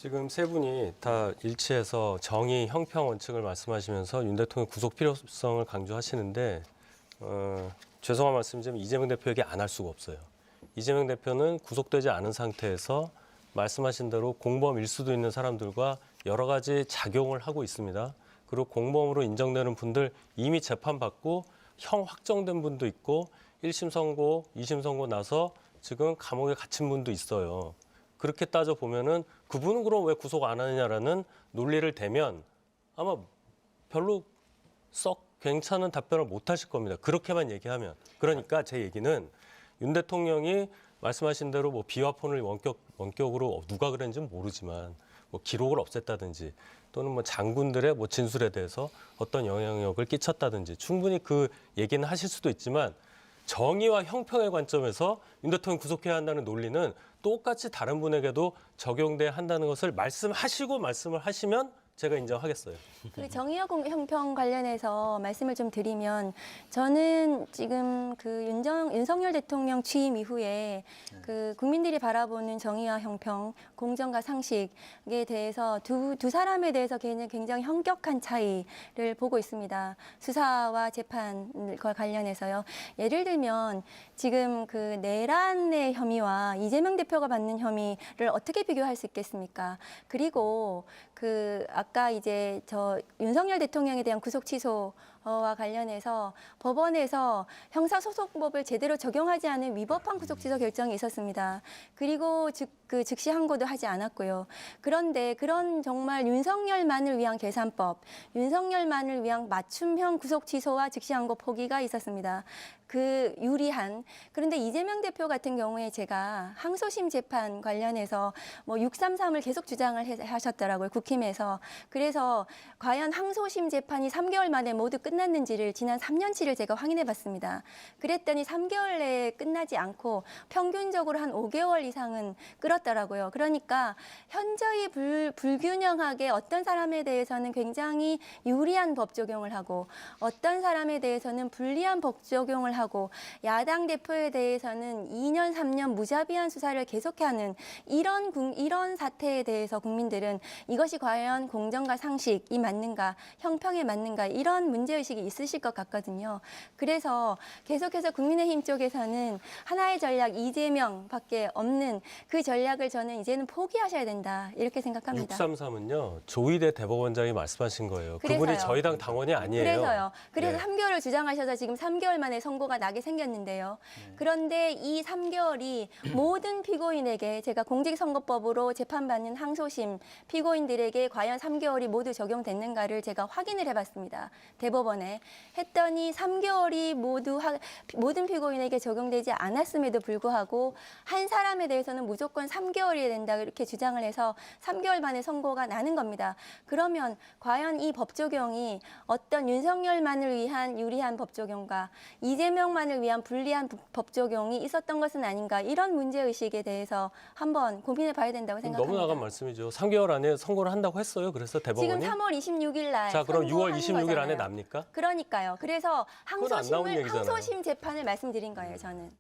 지금 세 분이 다 일치해서 정의, 형평 원칙을 말씀하시면서 윤 대통령 구속 필요성을 강조하시는데 죄송한 말씀이지만 이재명 대표에게 안 할 수가 없어요. 이재명 대표는 구속되지 않은 상태에서 말씀하신 대로 공범일 수도 있는 사람들과 여러 가지 작용을 하고 있습니다. 그리고 공범으로 인정되는 분들 이미 재판받고 형 확정된 분도 있고 1심 선고, 2심 선고 나서 지금 감옥에 갇힌 분도 있어요. 그렇게 따져보면은 그분은 그럼 왜 구속 안 하느냐라는 논리를 대면 아마 별로 썩 괜찮은 답변을 못 하실 겁니다. 그렇게만 얘기하면. 그러니까 제 얘기는 윤 대통령이 말씀하신 대로 뭐 비화폰을 원격으로 누가 그랬는지는 모르지만 뭐 기록을 없앴다든지 또는 뭐 장군들의 뭐 진술에 대해서 어떤 영향력을 끼쳤다든지 충분히 그 얘기는 하실 수도 있지만 정의와 형평의 관점에서 윤 대통령 구속해야 한다는 논리는 똑같이 다른 분에게도 적용돼야 한다는 것을 말씀하시고 말씀을 하시면 제가 인정하겠어요. 그 정의와 형평 관련해서 말씀을 좀 드리면 저는 지금 그 윤석열 대통령 취임 이후에 그 국민들이 바라보는 정의와 형평, 공정과 상식에 대해서 두 사람에 대해서 굉장히 현격한 차이를 보고 있습니다. 수사와 재판과 관련해서요. 예를 들면 지금 그 내란의 혐의와 이재명 대표가 받는 혐의를 어떻게 비교할 수 있겠습니까? 그리고 그 아까 이제 저 윤석열 대통령에 대한 구속 취소와 관련해서 법원에서 형사소송법을 제대로 적용하지 않은 위법한 구속 취소 결정이 있었습니다. 그리고 즉시 항고도 하지 않았고요. 그런데 그런 정말 윤석열만을 위한 계산법, 윤석열만을 위한 맞춤형 구속 취소와 즉시 항고 포기가 있었습니다. 그 유리한. 그런데 이재명 대표 같은 경우에 제가 항소심 재판 관련해서 뭐 633을 계속 주장을 하셨더라고요. 국힘에서. 그래서 과연 항소심 재판이 3개월 만에 모두 끝났는지를 지난 3년치를 제가 확인해 봤습니다. 그랬더니 3개월 내에 끝나지 않고 평균적으로 한 5개월 이상은 끌었더라고요. 그러니까 현저히 불균형하게 어떤 사람에 대해서는 굉장히 유리한 법 적용을 하고 어떤 사람에 대해서는 불리한 법 적용을 하고 야당 대표에 대해서는 2년, 3년 무자비한 수사를 계속하는 이런 사태에 대해서 국민들은 이것이 과연 공정과 상식이 맞는가, 형평에 맞는가 이런 문제의식이 있으실 것 같거든요. 그래서 계속해서 국민의힘 쪽에서는 하나의 전략 이재명밖에 없는 그 전략을 저는 이제는 포기하셔야 된다 이렇게 생각합니다. 633은요. 조희대 대법원장이 말씀하신 거예요. 그래서요. 그분이 저희 당 당원이 아니에요. 그래서요. 그래서 네. 3개월을 주장하셔서 지금 3개월 만에 선고가 나게 생겼는데요. 그런데 이 3개월이 모든 피고인에게 제가 공직선거법으로 재판받는 항소심 피고인들에게 과연 3개월이 모두 적용됐는가를 제가 확인을 해봤습니다. 대법원에. 했더니 3개월이 모든 피고인에게 적용되지 않았음에도 불구하고 한 사람에 대해서는 무조건 3개월이 된다 이렇게 주장을 해서 3개월 만에 선고가 나는 겁니다. 그러면 과연 이 법 적용이 어떤 윤석열만을 위한 유리한 법 적용과 이재명만을 위한 불리한 법 적용이 있었던 것은 아닌가 이런 문제의식에 대해서 한번 고민해 봐야 된다고 생각합니다. 너무 나간 말씀이죠. 3개월 안에 선고를 한다고 했어요. 그래서 대법원이. 지금 3월 26일 날 자, 그럼 6월 선고하는 26일 안에 거잖아요. 납니까? 그러니까요. 그래서 그건 안 나온 얘기잖아요. 항소심 재판을 말씀드린 거예요, 저는.